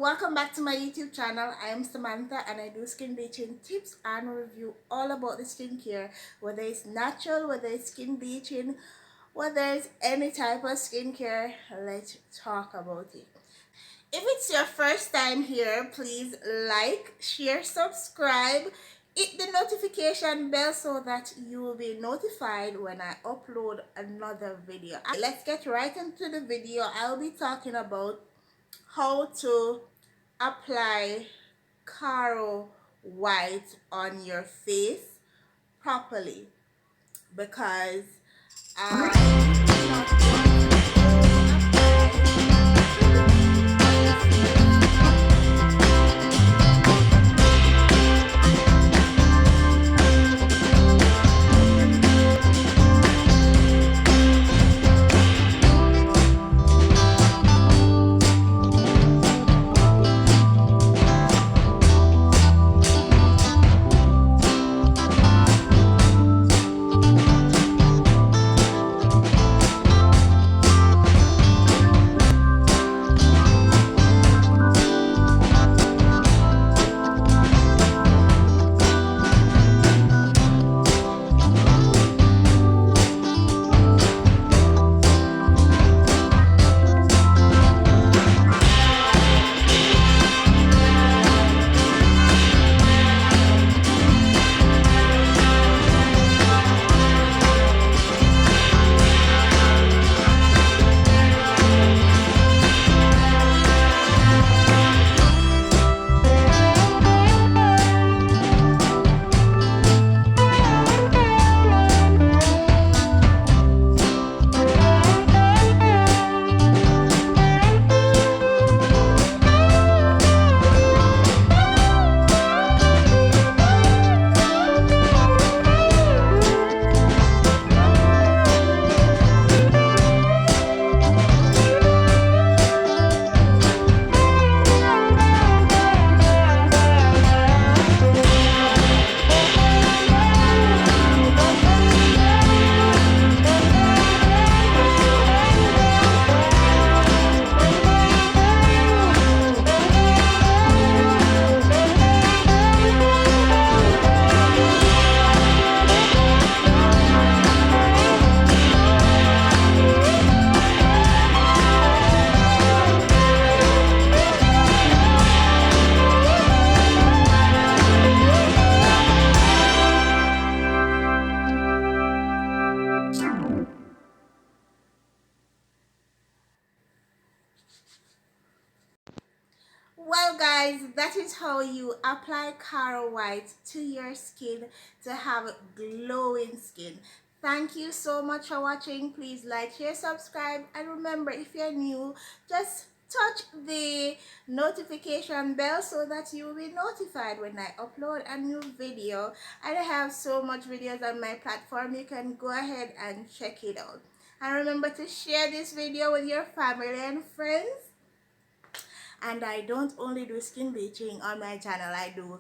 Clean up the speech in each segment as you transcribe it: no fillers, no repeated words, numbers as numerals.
welcome back to my YouTube channel. I am Samantha and I do skin bleaching tips and review all about the skincare, whether it's natural, whether it's skin bleaching, whether it's any type of skincare. Let's talk about it. If it's your first time here, please like, share, subscribe, hit the notification bell so that you will be notified when I upload another video. Let's get right into the video. I'll be talking about how to apply Caro white on your face properly, because well guys, that is how you apply Caro white to your skin to have glowing skin. Thank you so much for watching. Please like, share, subscribe, and remember, if you're new, just touch the notification bell so that you will be notified when I upload a new video. And I have so much videos on my platform. You can go ahead and check it out. And remember to share this video with your family and friends. And I don't only do skin bleaching on my channel, I do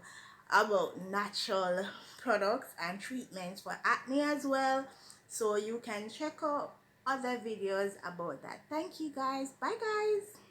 about natural products and treatments for acne as well, so you can check out other videos about that. Thank you guys. Bye guys.